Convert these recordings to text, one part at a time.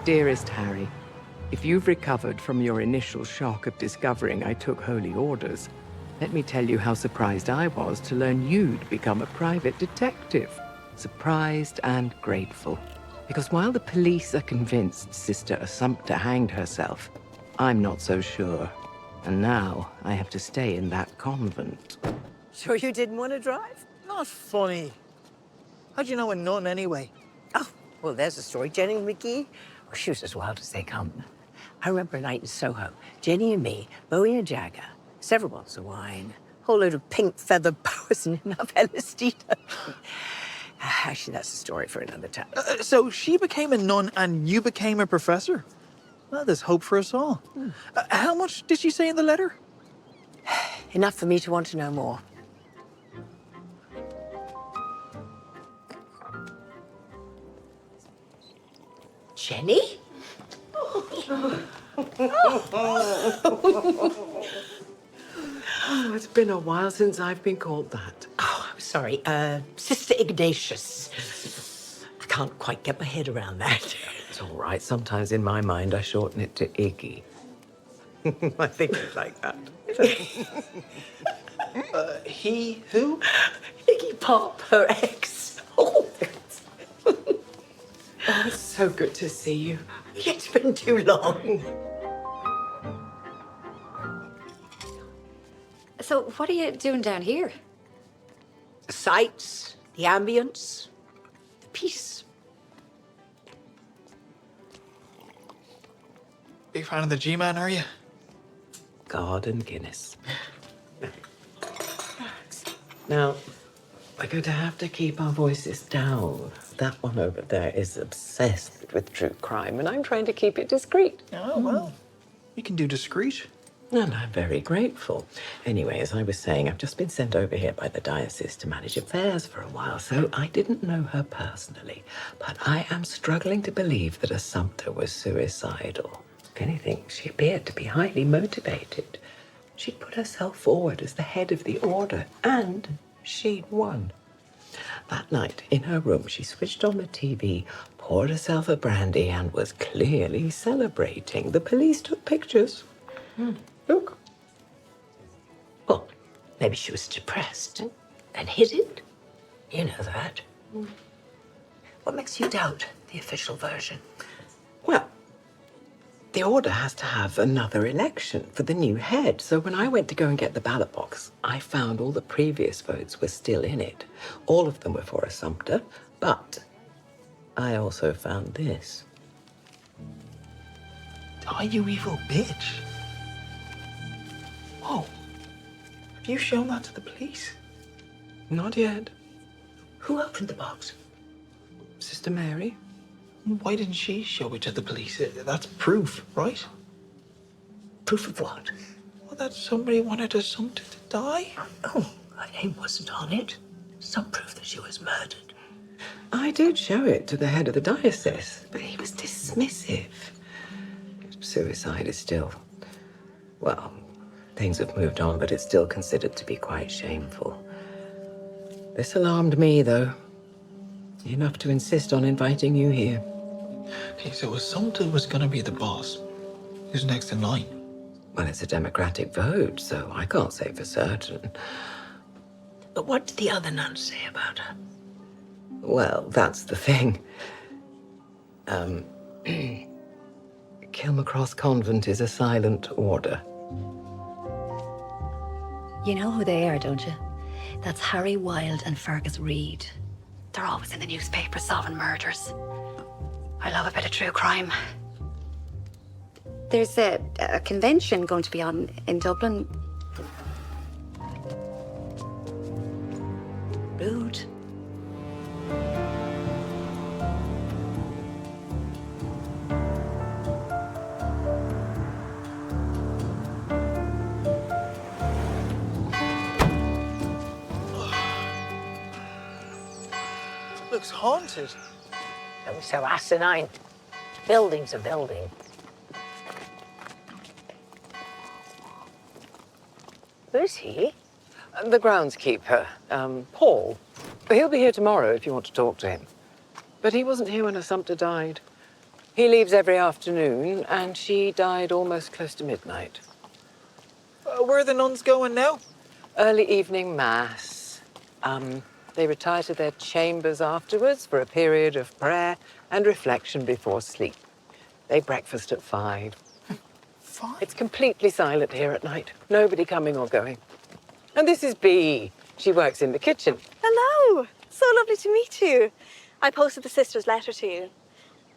Dearest Harry, if you've recovered from your initial shock of discovering I took holy orders, let me tell you how surprised I was to learn you'd become a private detective. Surprised and grateful. Because while the police are convinced Sister Assumpta hanged herself, I'm not so sure. And now I have to stay in that convent. Sure you didn't want to drive? Not funny. How'd you know a nun anyway? Oh, well, there's a story. Jenny and McGee, oh, she was as wild as they come. I remember a night in Soho. Jenny and me, Bowie and Jagger, several bottles of wine, a whole load of pink feather boas and enough LSD. Actually, that's a story for another time. So she became a nun and you became a professor? Well, there's hope for us all. How much did she say in the letter? Enough for me to want to know more. Jenny? Oh, it's been a while since I've been called that. Oh, I'm sorry. Sister Ignatius. I can't quite get my head around that. It's all right. Sometimes in my mind, I shorten it to Iggy. I think it's like that. He who? Iggy Pop, her ex. Oh, Oh, it's so good to see you. it's been too long. So what are you doing down here? The sights, the ambience, the peace. Big fan of the G-Man, are you? God and Guinness. Now, we're going to have to keep our voices down. That one over there is obsessed with true crime, and I'm trying to keep it discreet. Oh, well. You can do discreet. And I'm very grateful. Anyway, as I was saying, I've just been sent over here by the diocese to manage affairs for a while, so I didn't know her personally. But I am struggling to believe that Assumpta was suicidal. If anything, she appeared to be highly motivated. She'd put herself forward as the head of the order, and she'd won. That night, in her room, she switched on the TV, poured herself a brandy, and was clearly celebrating. The police took pictures. Look. Well, maybe she was depressed and hid it. You know that. What makes you doubt the official version? Well, the order has to have another election for the new head. So when I went to go and get the ballot box, I found all the previous votes were still in it. All of them were for Assumpta, but I also found this. Oh, you evil bitch. Whoa. Have you shown that to the police? Not yet. Who opened the box? Sister Mary? Why didn't she show it to the police? That's proof, right? Proof of what? Well, that somebody wanted Assumpta to die. Oh, her name wasn't on it. Some proof that she was murdered. I did show it to the head of the diocese, but he was dismissive. Suicide is still, well, things have moved on, but it's still considered to be quite shameful. This alarmed me, though. Enough to insist on inviting you here. Okay, so Assumpta was going to be the boss. Who's next in line? Well, it's a democratic vote, so I can't say for certain. But what did the other nuns say about her? Well, that's the thing. Kilmacross Convent is a silent order. You know who they are, don't you? That's Harry Wilde and Fergus Reid. They're always in the newspaper solving murders. I love a bit of true crime. There's a convention going to be on in Dublin. Rude. Looks haunted. Don't be so asinine. Building's a building. Who's he? The groundskeeper, Paul. He'll be here tomorrow if you want to talk to him. But he wasn't here when Assumpta died. He leaves every afternoon, and she died almost close to midnight. Where are the nuns going now? Early evening mass. They retire to their chambers afterwards for a period of prayer and reflection before sleep. They breakfast at 5. Fine. It's completely silent here at night. Nobody coming or going. And this is Bea. She works in the kitchen. Hello! So lovely to meet you. I posted the sister's letter to you.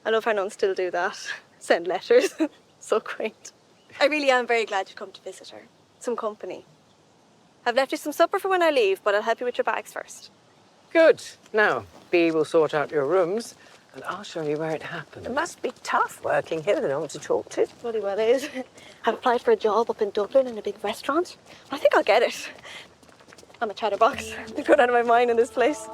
I love how nuns still do that. Send letters. So quaint. I really am very glad you've come to visit her. Some company. I've left you some supper for when I leave, but I'll help you with your bags first. Good. Now, Bea will sort out your rooms, and I'll show you where it happened. It must be tough working here with no one to talk to. Bloody well is. I've applied for a job up in Dublin in a big restaurant. I think I'll get it. I'm a chatterbox. I'm going out of my mind in this place.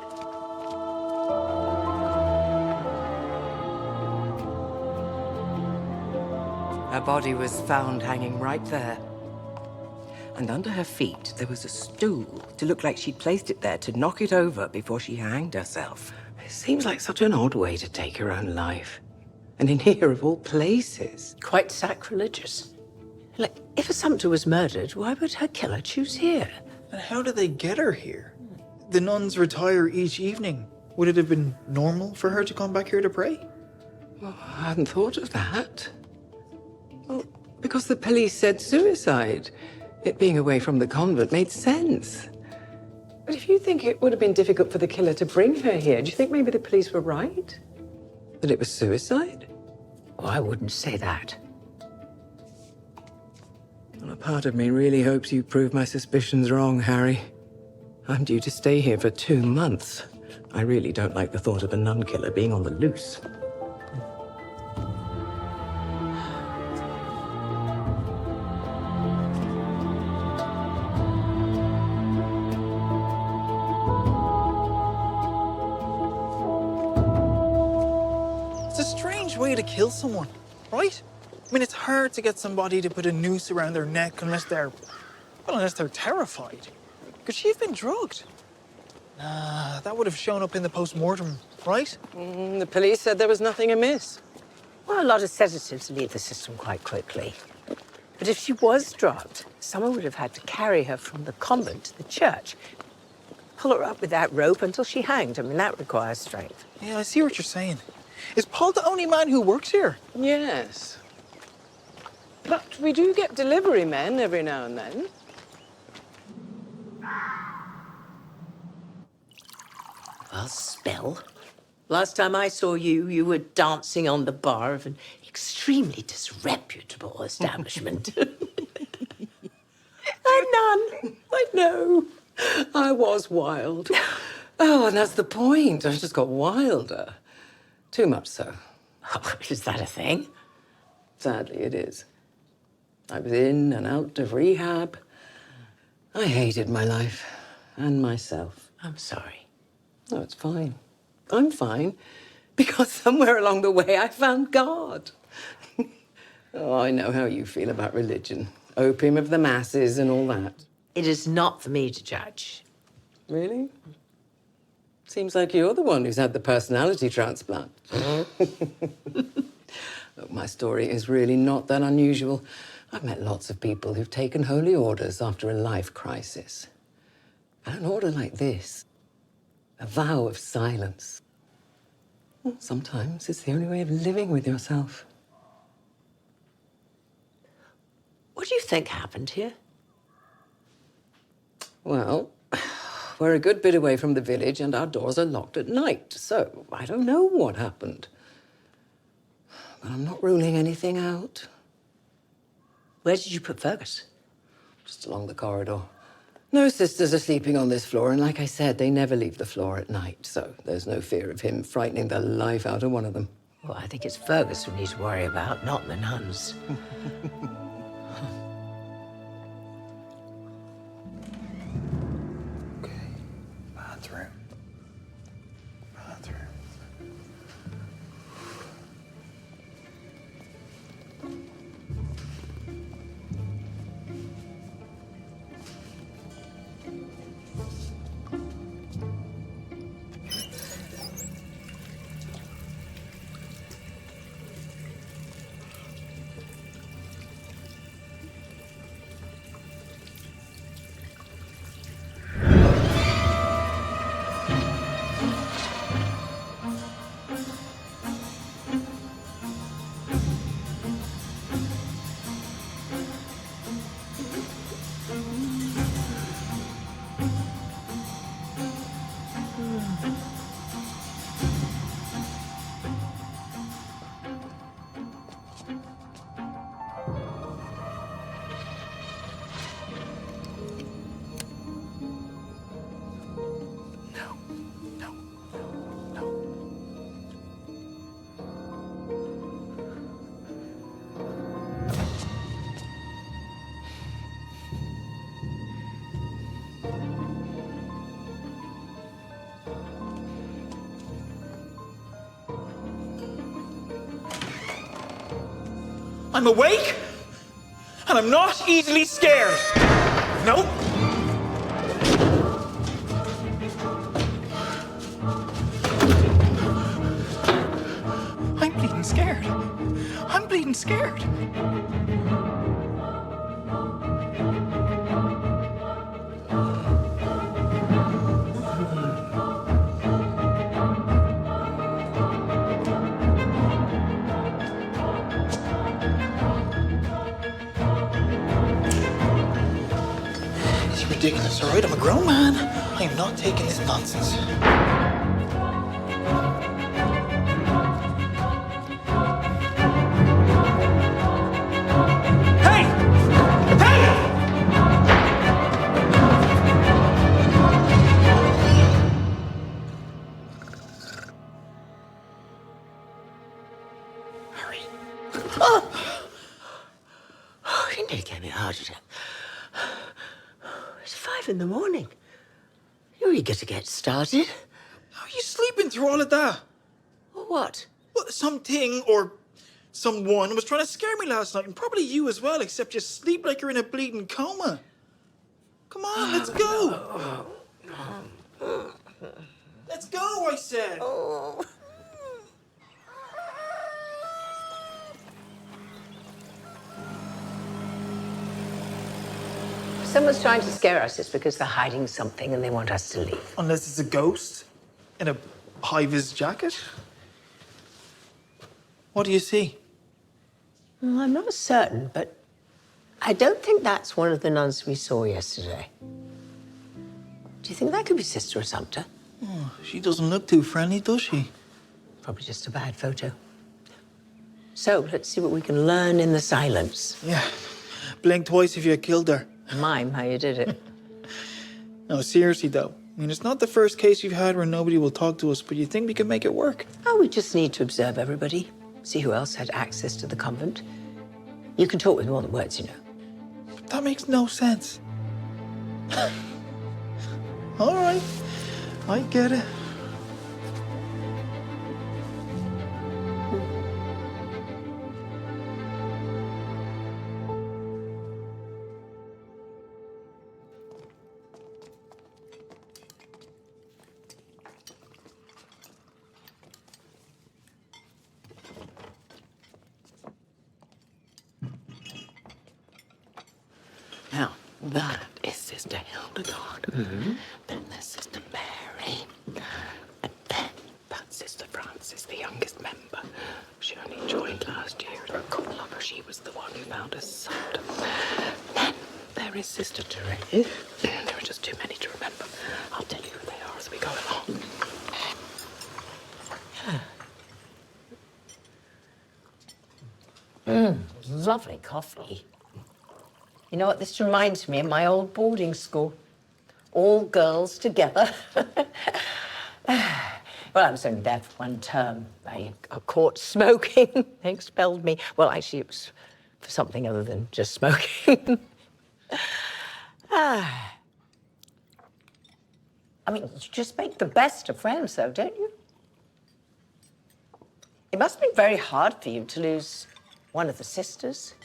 Her body was found hanging right there. And under her feet, there was a stool to look like she'd placed it there to knock it over before she hanged herself. It seems like such an odd way to take her own life. And in here, of all places. Quite sacrilegious. Like, if a Sumpter was murdered, why would her killer choose here? And how did they get her here? The nuns retire each evening. Would it have been normal for her to come back here to pray? Oh, I hadn't thought of that. Well, because the police said suicide. It being away from the convent made sense. But if you think it would have been difficult for the killer to bring her here, do you think maybe the police were right? That it was suicide? Oh, I wouldn't say that. Well, a part of me really hopes you prove my suspicions wrong, Harry. I'm due to stay here for 2 months. I really don't like the thought of a nun killer being on the loose. It's a strange way to kill someone, right? I mean, it's hard to get somebody to put a noose around their neck unless they're terrified. Could she have been drugged? Nah, that would have shown up in the post-mortem, right? The police said there was nothing amiss. Well, a lot of sedatives leave the system quite quickly. But if she was drugged, someone would have had to carry her from the convent to the church. Pull her up with that rope until she hanged. I mean, that requires strength. Yeah, I see what you're saying. Is Paul the only man who works here? Yes. But we do get delivery men every now and then. Well, spell. Last time I saw you, you were dancing on the bar of an extremely disreputable establishment. A nun. I know. I was wild. Oh, and that's the point. I just got wilder. Too much so. Oh, is that a thing? Sadly, it is. I was in and out of rehab. I hated my life and myself. I'm sorry. Oh, it's fine. I'm fine because somewhere along the way I found God. Oh, I know how you feel about religion. Opium of the masses and all that. It is not for me to judge. Really? Seems like you're the one who's had the personality transplant. Look, my story is really not that unusual. I've met lots of people who've taken holy orders after a life crisis. And an order like this, a vow of silence. Well, sometimes it's the only way of living with yourself. What do you think happened here? Well, we're a good bit away from the village and our doors are locked at night, so I don't know what happened. But I'm not ruling anything out. Where did you put Fergus? Just along the corridor. No sisters are sleeping on this floor, and like I said, they never leave the floor at night, so there's no fear of him frightening the life out of one of them. Well, I think it's Fergus we need to worry about, not the nuns. Bathroom. Bathroom. I'm awake, and I'm not easily scared. Nope. I'm bleeding scared. I'm bleeding scared. It's ridiculous, all right? I'm a grown man. I am not taking this nonsense. Hey! Hey! Hurry. Oh, you nearly gave me a heart attack. It's 5 in the morning. You're eager to get started. How are you sleeping through all of that? Or what? Well, something or someone was trying to scare me last night, and probably you as well, except you sleep like you're in a bleeding coma. Come on, let's go. Let's go, I said. If someone's trying to scare us, it's because they're hiding something and they want us to leave. Unless it's a ghost in a high-vis jacket. What do you see? Well, I'm not certain, but I don't think that's one of the nuns we saw yesterday. Do you think that could be Sister Assumpta? Oh, she doesn't look too friendly, does she? Probably just a bad photo. So, let's see what we can learn in the silence. Yeah. Blink twice if you killed her. Mime how you did it. No, seriously, though. I mean, it's not the first case you've had where nobody will talk to us, but you think we can make it work? Oh, we just need to observe everybody. See who else had access to the convent. You can talk with more than words, you know. That makes no sense. All right. I get it. Now, that is Sister Hildegard. Then there's Sister Mary. And then that's Sister Frances, the youngest member. She only joined last year. I couldn't love her. She was the one who found us salt. Then there is Sister Therese. There are just too many to remember. I'll tell you who they are as we go along. Lovely coffee. You know what this reminds me of? My old boarding school. All girls together. Well, I was only there for 1 term. I got caught smoking. They expelled me. Well, actually, it was for something other than just smoking. I mean, you just make the best of friends, though, don't you? It must have been very hard for you to lose one of the sisters.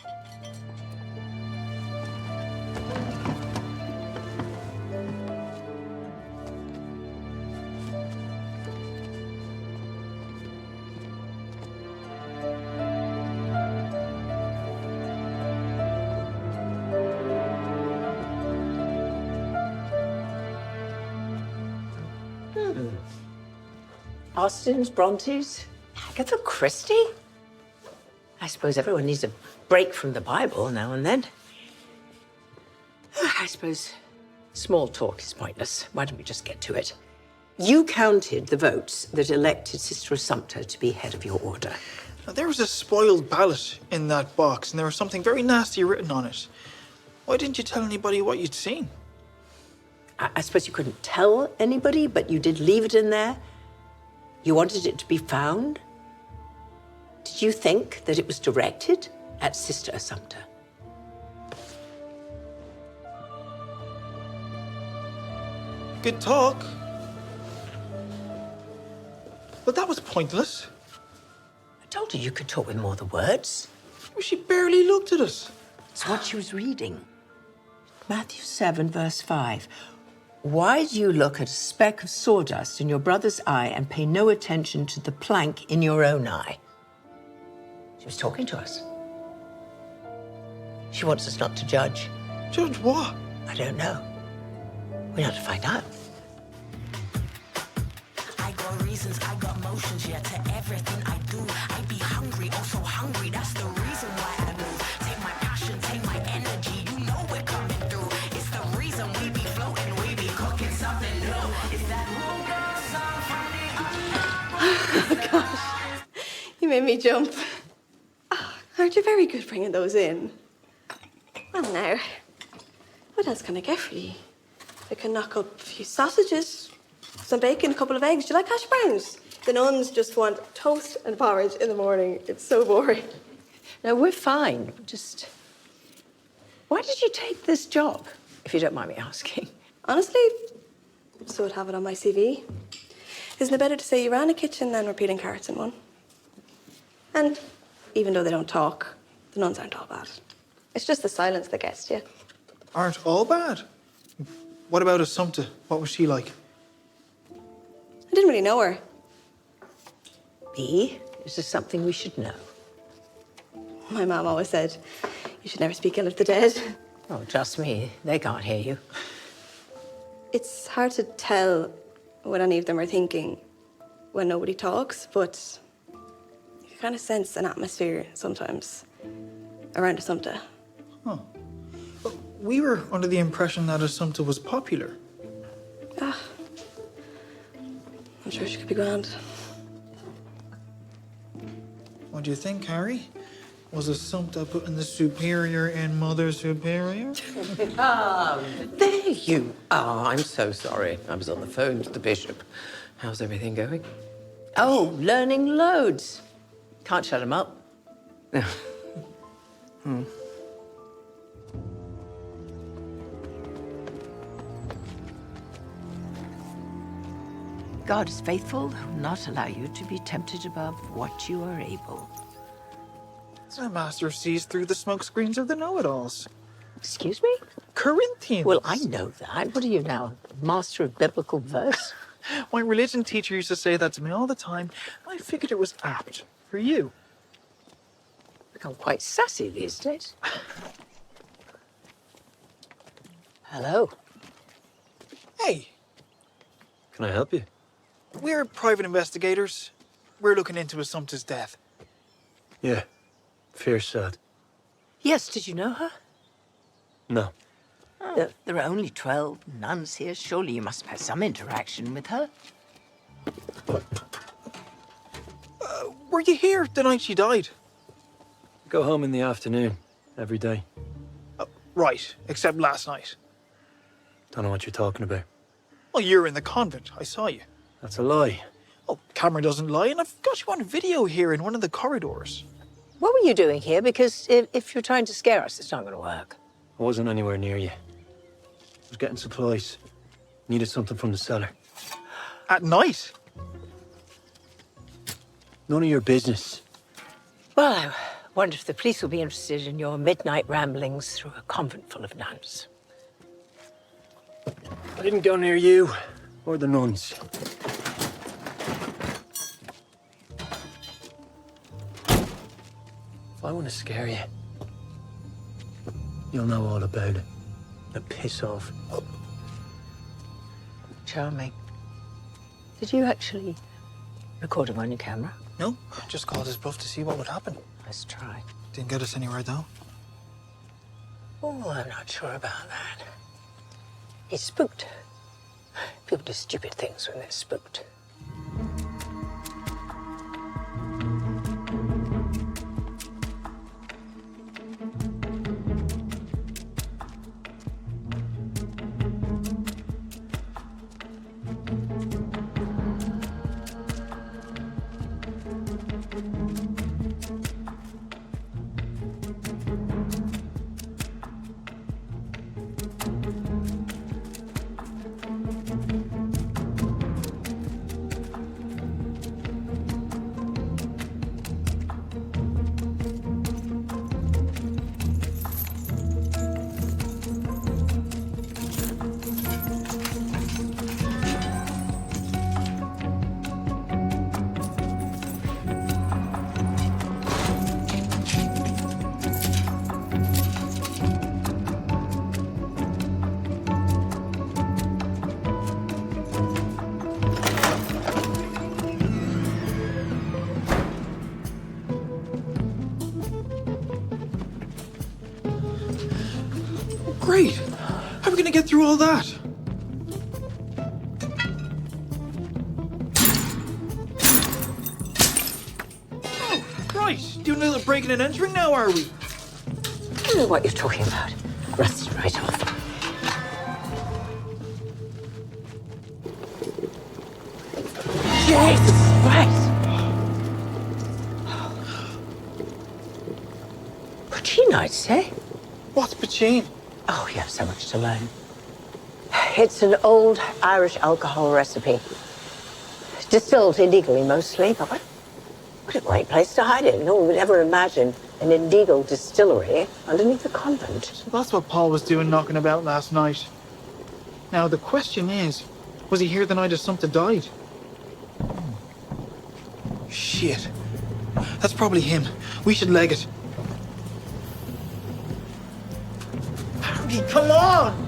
Austens, Brontes, Agatha Christie? I suppose everyone needs a break from the Bible now and then. I suppose small talk is pointless. Why don't we just get to it? You counted the votes that elected Sister Assumpta to be head of your order. Now, there was a spoiled ballot in that box, and there was something very nasty written on it. Why didn't you tell anybody what you'd seen? I suppose you couldn't tell anybody, but you did leave it in there. You wanted it to be found. Did you think that it was directed at Sister Assumpta? Good talk. But that was pointless. I told you you could talk with more than words. She barely looked at us. It's what she was reading. Matthew 7, verse 5. Why do you look at a speck of sawdust in your brother's eye and pay no attention to the plank in your own eye? She was talking to us. She wants us not to judge. Judge what? I don't know. We have to find out. I got reasons, I got motions, yeah, to everything I do. I be hungry, oh so hungry, that's the reason why I move. Take my passion, take my energy, you know we're coming through. It's the reason we be floating, we be cooking something new. It's that room girl song from the You made me jump. Oh, aren't you very good bringing those in? Well, now, what else can I get for you? I can knock up a few sausages, some bacon, a couple of eggs. Do you like hash browns? The nuns just want toast and porridge in the morning. It's so boring. No, we're fine. Just, why did you take this job, if you don't mind me asking? Honestly, so I'd have it on my CV. Isn't it better to say you ran a kitchen than repeating carrots in one? And even though they don't talk, the nuns aren't all bad. It's just the silence that gets you. Aren't all bad. What about Assumpta? What was she like? I didn't really know her. B, is this something we should know? My mom always said, you should never speak ill of the dead. Oh, trust me, they can't hear you. It's hard to tell what any of them are thinking when nobody talks, but you kind of sense an atmosphere sometimes around Assumpta. Huh. But we were under the impression that Assumpta was popular. Ah, I'm sure she could be grand. What do you think, Harry? Was Assumpta putting the superior in Mother Superior? There you are. I'm so sorry. I was on the phone to the bishop. How's everything going? Oh, learning loads. Can't shut him up. God is faithful, who will not allow you to be tempted above what you are able. The master sees through the smoke screens of the know-it-alls. Excuse me? Corinthians. Well, I know that. What are you now, master of biblical verse? My religion teacher used to say that to me all the time. I figured it was apt for you. Become quite sassy these days. Hello. Hey, Can I help you? we're private investigators. We're looking into Assumpta's death. Yeah. Fear sad. Yes, did you know her? No. There are only 12 nuns here. Surely you must have had some interaction with her. Were you here the night she died? Go home in the afternoon, every day. Right, except last night. Don't know what you're talking about. Well, you were in the convent. I saw you. That's a lie. Oh, camera doesn't lie, and I've got you on video here in one of the corridors. What were you doing here? Because if you're trying to scare us, it's not going to work. I wasn't anywhere near you. I was getting supplies. Needed something from the cellar. At night? None of your business. Well, I wonder if the police will be interested in your midnight ramblings through a convent full of nuns. I didn't go near you or the nuns. If I want to scare you, you'll know all about it. Now piss off. Charming. Did you actually record him on your camera? No, just called his bluff to see what would happen. Let's try. Didn't get us anywhere, though. Oh, I'm not sure about that. He's spooked. People do stupid things when they're spooked. through all that? Oh, right. Doing a little breaking and entering now, are we? I don't know what you're talking about. Rusted right off. Jesus Christ! Poutine, I'd say. What's poutine? Oh, you have so much to learn. It's an old Irish alcohol recipe. Distilled illegally mostly, but what a great place to hide it. No one would ever imagine an illegal distillery underneath a convent. So that's what Paul was doing knocking about last night. Now, the question is, was he here the night Assumpta died? Shit. That's probably him. We should leg it. Harry, come on!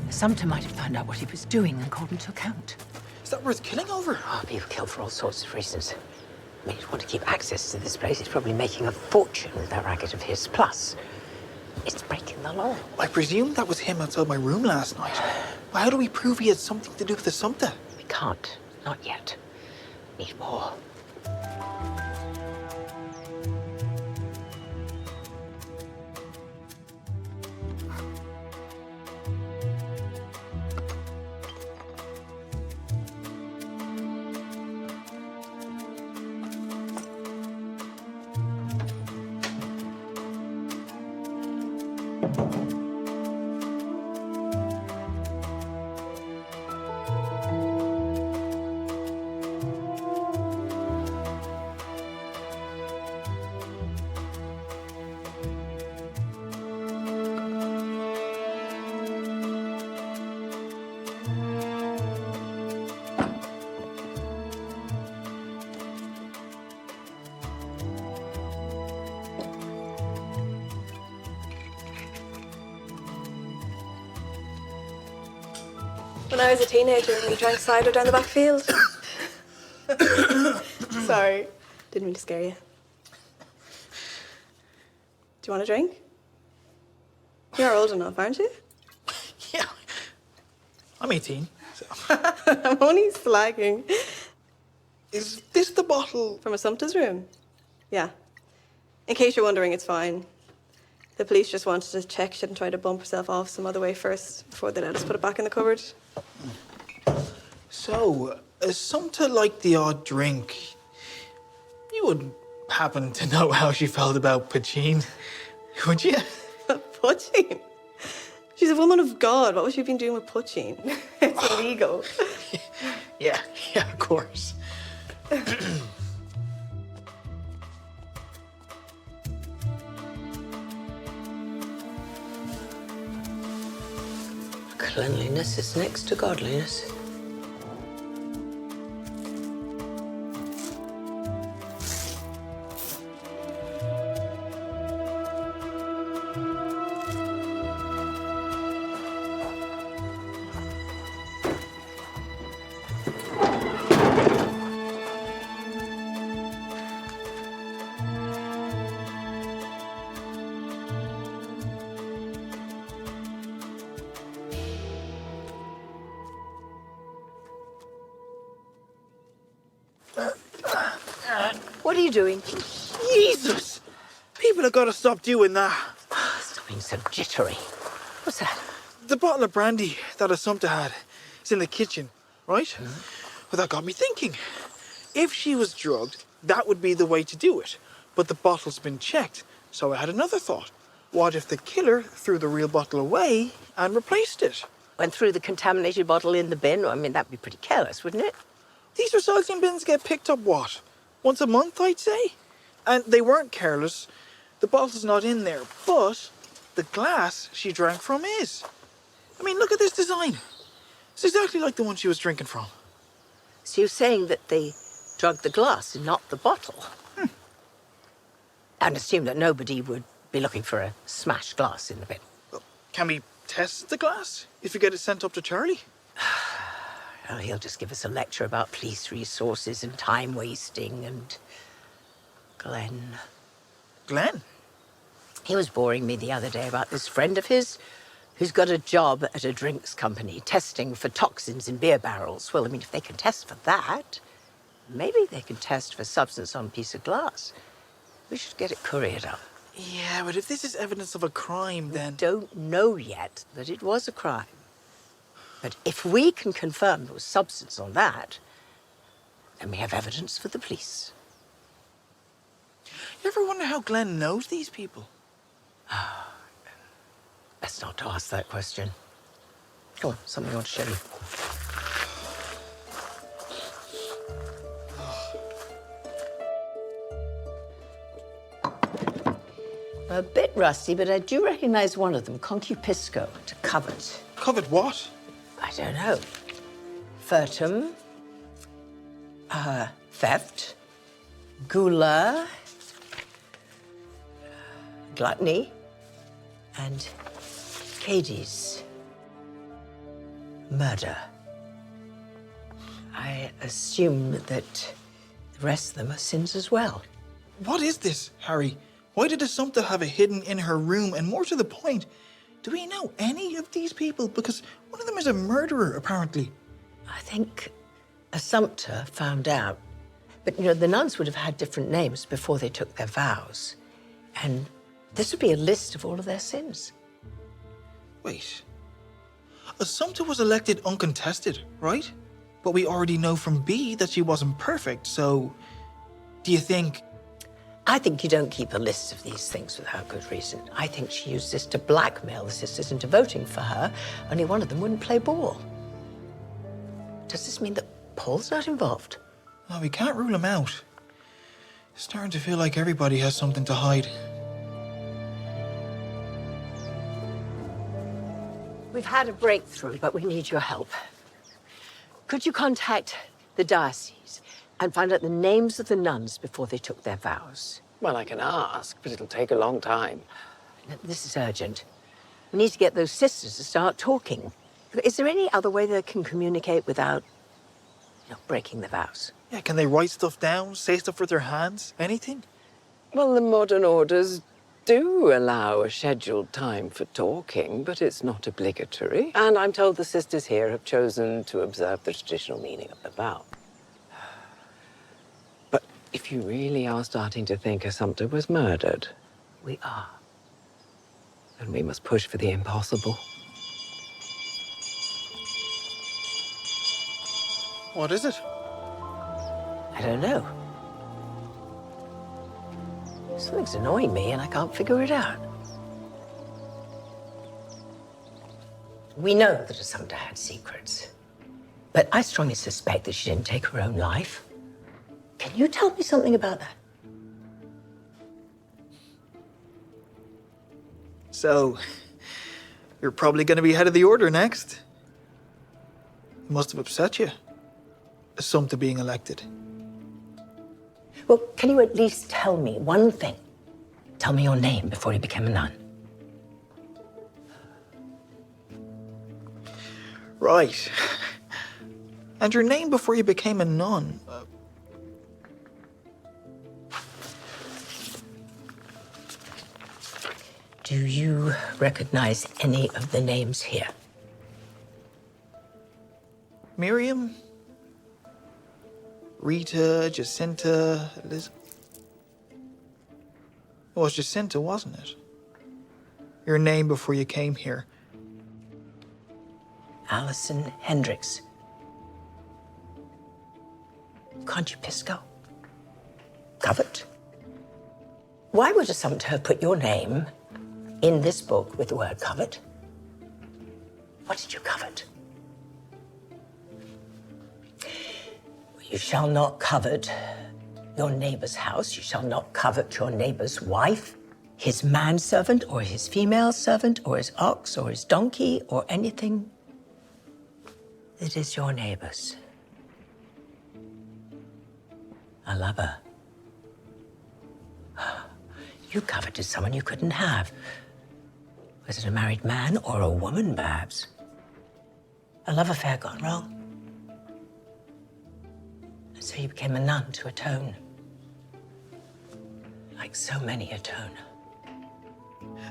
Assumpta might have found out what he was doing and called him to account. Is that worth killing over? Oh, people kill for all sorts of reasons. I mean, he'd want to keep access to this place. He's probably making a fortune with that racket of his. Plus, it's breaking the law. I presume that was him outside my room last night. But how do we prove he had something to do with Assumpta? We can't. Not yet. Need more. When I was a teenager, we drank cider down the back field. Sorry, didn't mean to scare you. Do you want a drink? You're old enough, aren't you? Yeah. I'm 18, so. I'm only slagging. Is this the bottle? From Assumpta's room? Yeah. In case you're wondering, it's fine. The police just wanted to check she didn't try to bump herself off some other way first before they let us put it back in the cupboard. So, Assumpta liked the odd drink. You wouldn't happen to know how she felt about poutine, would you? Poutine? She's a woman of God. What would she have been doing with poutine? It's illegal. Yeah, of course. Cleanliness is next to godliness. What are you doing? Jesus! People have got to stop doing that. Stop being so jittery. What's that? The bottle of brandy that Assumpta had is in the kitchen, right? Well, that got me thinking. If she was drugged, that would be the way to do it. But the bottle's been checked, so I had another thought. What if the killer threw the real bottle away and replaced it? Went through the contaminated bottle in the bin? I mean, that'd be pretty careless, wouldn't it? These recycling bins get picked up, what? Once a month, I'd say? And they weren't careless. The bottle's not in there, but the glass she drank from is. I mean, look at this design. It's exactly like the one she was drinking from. So you're saying that they drugged the glass and not the bottle? And assume that nobody would be looking for a smashed glass in the bin. Well, can we test the glass if we get it sent up to Charlie? Well, he'll just give us a lecture about police resources and time wasting and Glenn. Glenn? He was boring me the other day about this friend of his who's got a job at a drinks company testing for toxins in beer barrels. Well, I mean, if they can test for that, maybe they can test for substance on a piece of glass. We should get it couriered up. Yeah, but if this is evidence of a crime, then... Don't know yet that it was a crime. But if we can confirm there was substance on that, then we have evidence for the police. You ever wonder how Glenn knows these people? Best not to ask that question. Come on, something I want to show you. A bit rusty, but I do recognize one of them, concupisco, to covet. Covered what? I don't know. Furtum, theft, gula, gluttony, and Katie's murder. I assume that the rest of them are sins as well. What is this, Harry? Why did Assumpta have it hidden in her room? And more to the point, do we know any of these people? Because one of them is a murderer, apparently. I think Assumpta found out. But, you know, the nuns would have had different names before they took their vows. And this would be a list of all of their sins. Wait. Assumpta was elected uncontested, right? But we already know from B that she wasn't perfect, so... Do you think... I think you don't keep a list of these things without good reason. I think she used this to blackmail the sisters into voting for her. Only one of them wouldn't play ball. Does this mean that Paul's not involved? Well, we can't rule him out. It's starting to feel like everybody has something to hide. We've had a breakthrough, but we need your help. Could you contact the diocese and find out the names of the nuns before they took their vows? Well, I can ask, but it'll take a long time. This is urgent. We need to get those sisters to start talking. Is there any other way they can communicate without, breaking the vows? Yeah, can they write stuff down, say stuff with their hands, anything? Well, the modern orders do allow a scheduled time for talking, but it's not obligatory. And I'm told the sisters here have chosen to observe the traditional meaning of the vow. But if you really are starting to think Assumpta was murdered, We are. then we must push for the impossible. What is it? I don't know. Something's annoying me and I can't figure it out. We know that Assumpta had secrets, but I strongly suspect that she didn't take her own life. Can you tell me something about that? So, you're probably going to be head of the order next. It must have upset you. Assumpta being elected. Well, can you at least tell me one thing? Tell me your name before you became a nun. Right. And your name before you became a nun. Do you recognize any of the names here? Miriam? Rita, Jacinta, Elizabeth. It was Jacinta, wasn't it? Your name before you came here. Allison Hendricks. Concupisco. Covet. Why would Assumpta have put your name in this book with the word covet? What did you covet? You shall not covet your neighbor's house. You shall not covet your neighbor's wife, his manservant or his female servant or his ox or his donkey or anything that is your neighbor's. A lover. You coveted someone you couldn't have. Was it a married man or a woman, perhaps? A love affair gone wrong. And so you became a nun to atone. Like so many atone.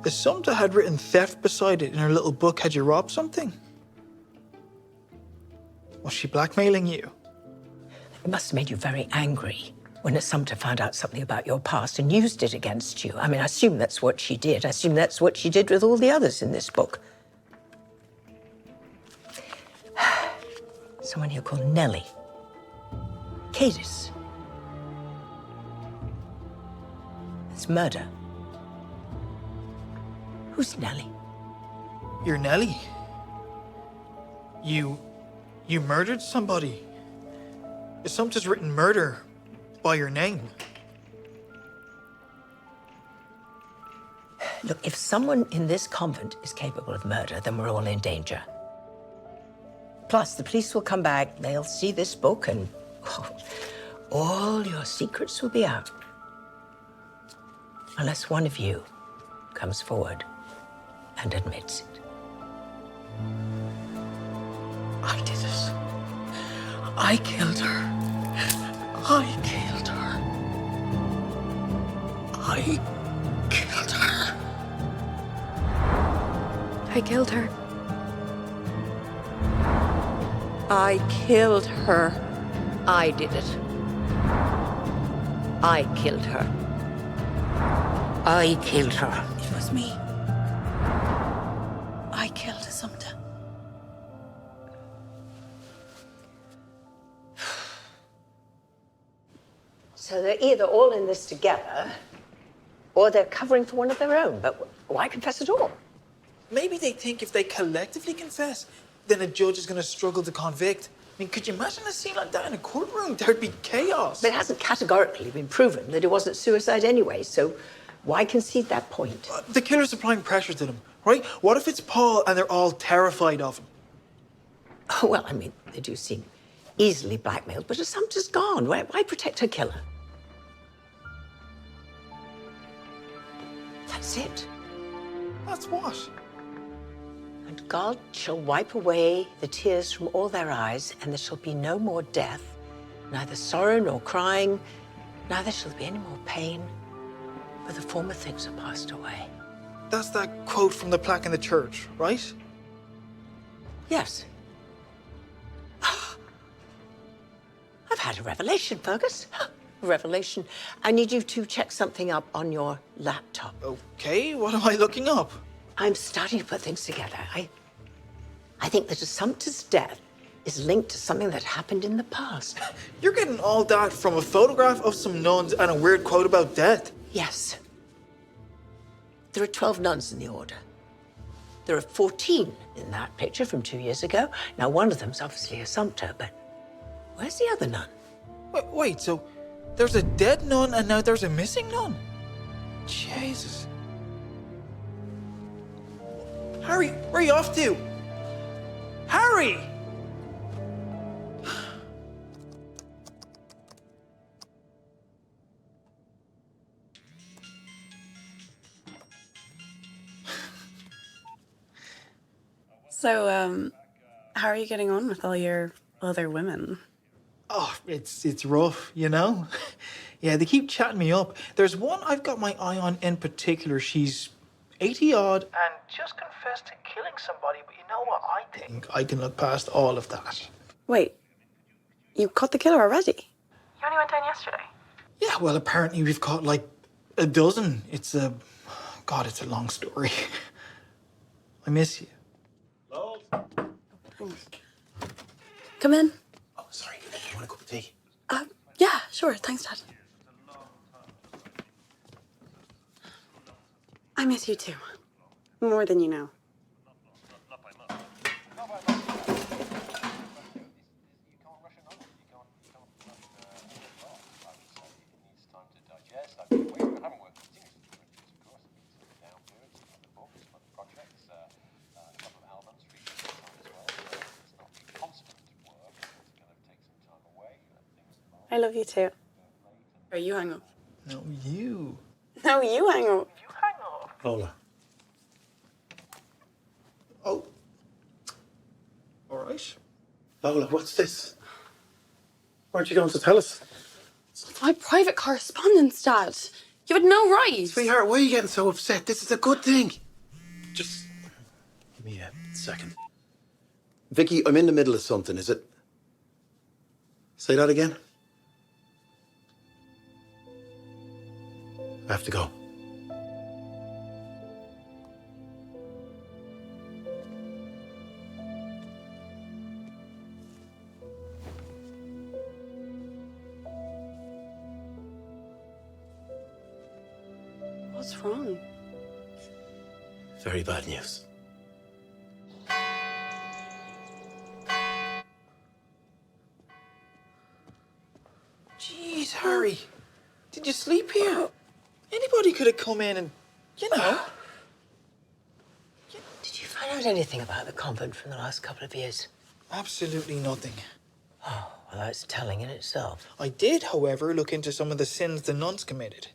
Assumpta had written theft beside it in her little book. Had you robbed something? Was she blackmailing you? It must have made you very angry when Assumpta found out something about your past and used it against you. I mean, I assume that's what she did. I assume that's what she did with all the others in this book. Someone here called Nellie. Cadis. It's murder. Who's Nellie? You're Nellie. You murdered somebody. Assumpta's written murder by your name. Look, if someone in this convent is capable of murder, then we're all in danger. Plus, the police will come back, they'll see this book, and all your secrets will be out. Unless one of you comes forward and admits it. I did it. I killed her. I killed her. I killed her. I killed her. I killed her. I did it. I killed her. I killed her. It was me. I killed Assumpta. So they're either all in this together, or they're covering for one of their own. But why confess at all? Maybe they think if they collectively confess, then a judge is going to struggle to convict. I mean, could you imagine a scene like that in a courtroom? There'd be chaos. But it hasn't categorically been proven that it wasn't suicide anyway, so why concede that point? The killer's applying pressure to them, right? What if it's Paul and they're all terrified of him? Oh, well, I mean, they do seem easily blackmailed, but Assumpta's gone. Why protect her killer? That's it. That's what? And God shall wipe away the tears from all their eyes, and there shall be no more death, neither sorrow nor crying, neither shall there be any more pain, for the former things are passed away. That's that quote from the plaque in the church, right? Yes. I've had a revelation, Fergus. A revelation. I need you to check something up on your laptop. Okay, what am I looking up? I'm starting to put things together. I think that Assumpta's death is linked to something that happened in the past. You're getting all that from a photograph of some nuns and a weird quote about death. Yes. There are 12 nuns in the order. There are 14 in that picture from 2 years ago. Now, one of them's obviously Assumpta, but where's the other nun? Wait, so there's a dead nun and now there's a missing nun? Jesus. Harry, where are you off to? Harry! So, how are you getting on with all your other women? Oh, it's rough, you know? Yeah, they keep chatting me up. There's one I've got my eye on in particular. She's 80-odd and just confessed to killing somebody, but you know what? I think I can look past all of that. Wait, you caught the killer already? You only went down yesterday. Yeah, well, apparently we've caught like a dozen. It's a long story. I miss you. Come in. Oh, sorry. You want a cup of tea? Yeah, sure. Thanks, Dad. I miss you too. More than you know. I love you too. Or you hang up. No, you. No, you hang up. You hang up. Lola. Oh. All right. Lola, what's this? Aren't you going to tell us? It's my private correspondence, Dad. You had no right. Sweetheart, why are you getting so upset? This is a good thing. Just give me a second. Vicky, I'm in the middle of something, is it? Say that again? I have to go. What's wrong? Very bad news. Jeez, Harry. Did you sleep here? Anybody could have come in and, you know. Did you find out anything about the convent from the last couple of years? Absolutely nothing. Oh, well, that's telling in itself. I did, however, look into some of the sins the nuns committed.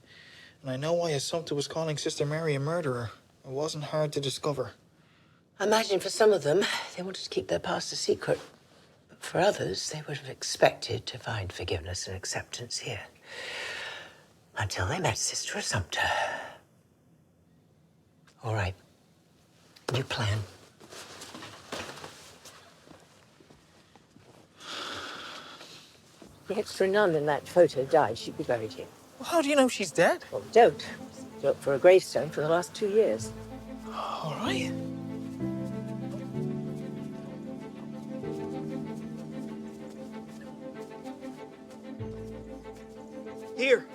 And I know why Assumpta was calling Sister Mary a murderer. It wasn't hard to discover. I imagine for some of them, they wanted to keep their past a secret. But for others, they would have expected to find forgiveness and acceptance here. Until they met Sister Assumpta. All right. New plan. The extra nun in that photo died. She'd be buried here. Well, how do you know she's dead? Well, we don't. Look for a gravestone for the last 2 years. All right. Here.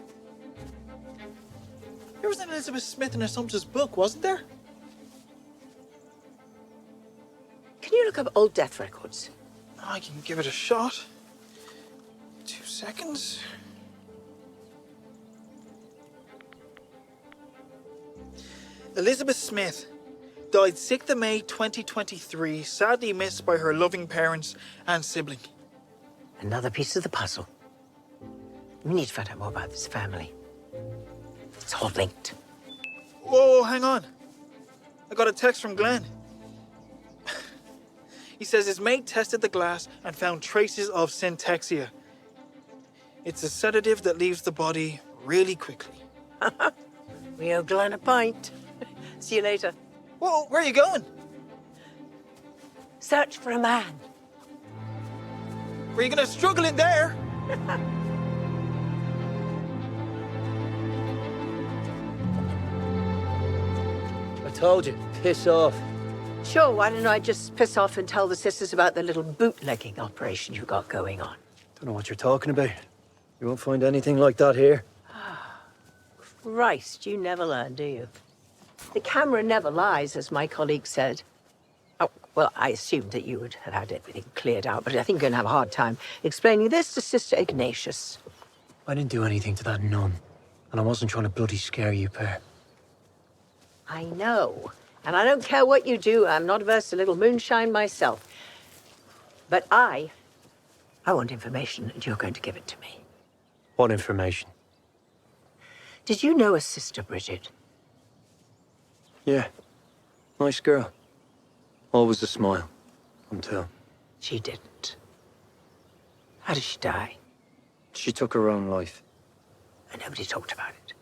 There was an Elizabeth Smith in Assumpta's book, wasn't there? Can you look up old death records? I can give it a shot. 2 seconds. Elizabeth Smith died 6th of May 2023, sadly missed by her loving parents and sibling. Another piece of the puzzle. We need to find out more about this family. It's all linked. Whoa, hang on. I got a text from Glenn. He says his mate tested the glass and found traces of syntaxia. It's a sedative that leaves the body really quickly. We owe Glenn a pint. See you later. Whoa, where are you going? Search for a man. Were you gonna struggle in there? I told you, piss off. Sure, why don't I just piss off and tell the sisters about the little bootlegging operation you got going on? Don't know what you're talking about. You won't find anything like that here. Christ, you never learn, do you? The camera never lies, as my colleague said. Oh, well, I assumed that you would have had everything cleared out, but I think you're going to have a hard time explaining this to Sister Ignatius. I didn't do anything to that nun. And I wasn't trying to bloody scare you, Per. I know. And I don't care what you do. I'm not averse to a little moonshine myself. But I want information, and you're going to give it to me. What information? Did you know a Sister Bridget? Yeah. Nice girl. Always a smile. Until She didn't. How did she die? she took her own life. And nobody talked about it.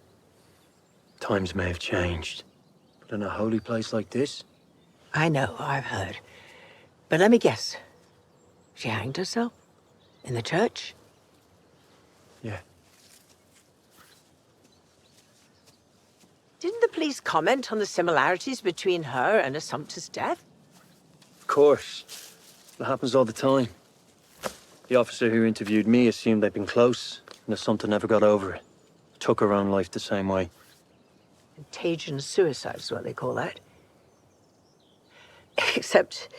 Times may have changed. But in a holy place like this? I know, I've heard. But let me guess. She hanged herself? In the church? Yeah. Didn't the police comment on the similarities between her and Assumpta's death? Of course. It happens all the time. The officer who interviewed me assumed they'd been close, and Assumpta never got over it. Took her own life the same way. Contagion suicide is what they call that. Except,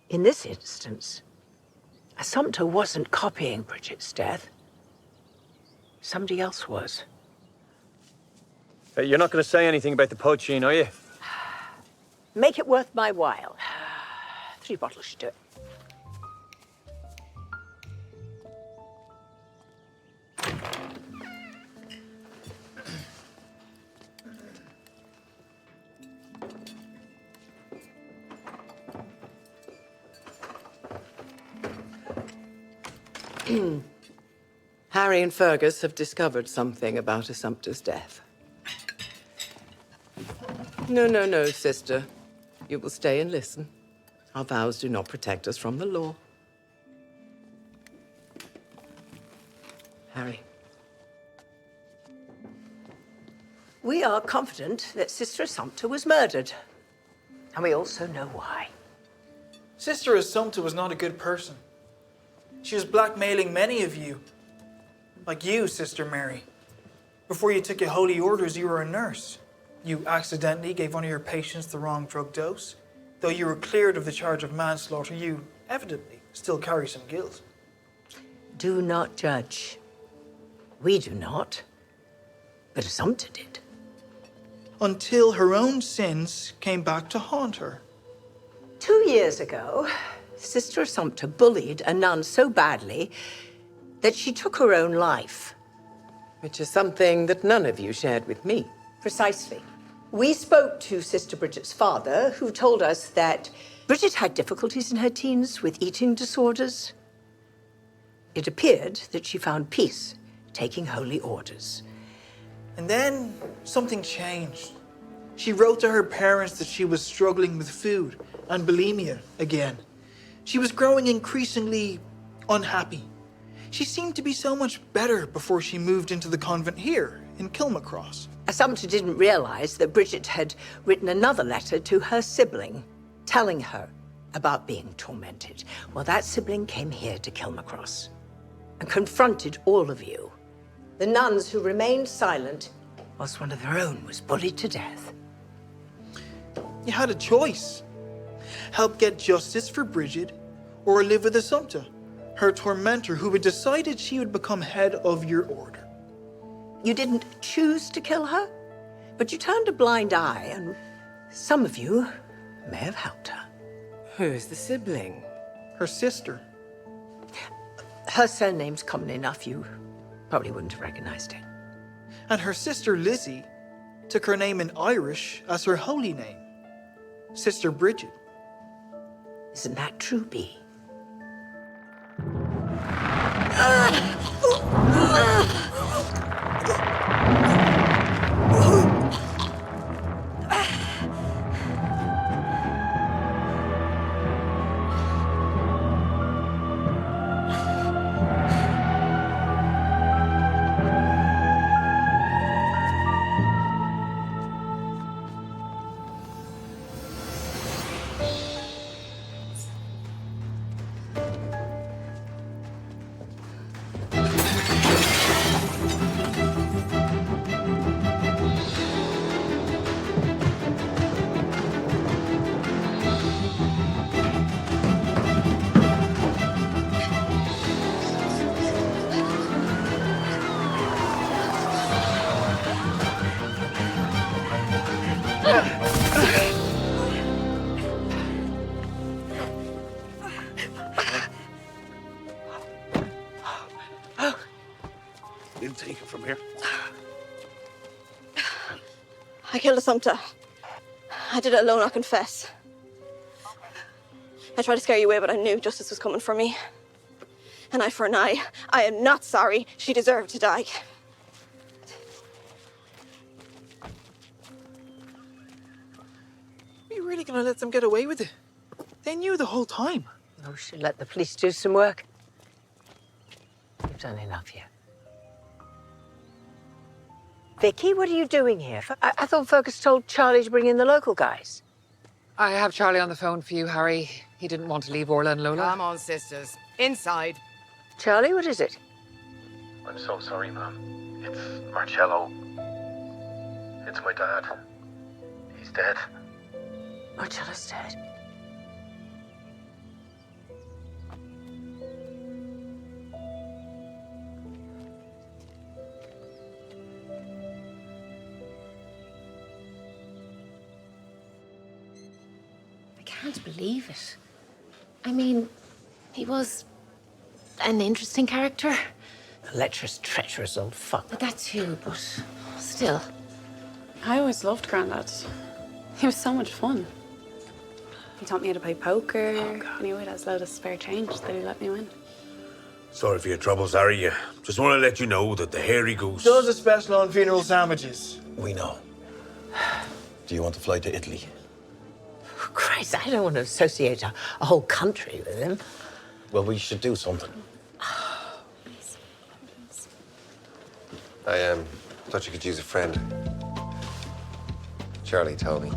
in this instance, Assumpta wasn't copying Bridget's death. Somebody else was. You're not going to say anything about the poaching, are you? Make it worth my while. 3 bottles should do it. Harry and Fergus have discovered something about Assumpta's death. No, no, no, sister. You will stay and listen. Our vows do not protect us from the law. Harry. We are confident that Sister Assumpta was murdered. And we also know why. Sister Assumpta was not a good person. She was blackmailing many of you. Like you, Sister Mary. Before you took your holy orders, you were a nurse. You accidentally gave one of your patients the wrong drug dose. Though you were cleared of the charge of manslaughter, you evidently still carry some guilt. Do not judge. We do not. But Assumpta did. Until her own sins came back to haunt her. 2 years ago, Sister Assumpta bullied a nun so badly that she took her own life. Which is something that none of you shared with me. Precisely. We spoke to Sister Bridget's father, who told us that Bridget had difficulties in her teens with eating disorders. It appeared that she found peace taking holy orders. And then something changed. She wrote to her parents that she was struggling with food and bulimia again. She was growing increasingly unhappy. She seemed to be so much better before she moved into the convent here in Kilmacross. Assumpta didn't realize that Bridget had written another letter to her sibling, telling her about being tormented. Well, that sibling came here to Kilmacross and confronted all of you. The nuns who remained silent whilst one of their own was bullied to death. You had a choice. Help get justice for Bridget or live with Assumpta, her tormentor who had decided she would become head of your order. You didn't choose to kill her, but you turned a blind eye, and some of you may have helped her. Who is the sibling? Her sister. Her surname's common enough, you probably wouldn't have recognized it. And her sister Lizzie took her name in Irish as her holy name, Sister Bridget. Isn't that true, Bee? We'll take it from here. I killed Assumpta. I did it alone, I confess. I tried to scare you away, but I knew justice was coming for me. An eye for an eye. I am not sorry. She deserved to die. Are you really gonna let them get away with it? They knew the whole time. Oh, should let the police do some work. You've done enough here. Vicky, what are you doing here? I thought Fergus told Charlie to bring in the local guys. I have Charlie on the phone for you, Harry. He didn't want to leave Orla and Lola. Come on, sisters. Inside. Charlie, what is it? I'm so sorry, ma'am. It's Marcello. It's my dad. He's dead. Marcello's dead. I can't believe it. I mean, he was an interesting character. A lecherous, treacherous old fuck. But that too, but still. I always loved Grandad. He was so much fun. He taught me how to play poker, and he always has a load of spare change that he let me win. Sorry for your troubles, Harry. Just want to let you know that the hairy goose... Does a special on funeral sandwiches. We know. Do you want to fly to Italy? Christ, I don't want to associate a whole country with him. Well, we should do something. I thought you could use a friend. Charlie told me.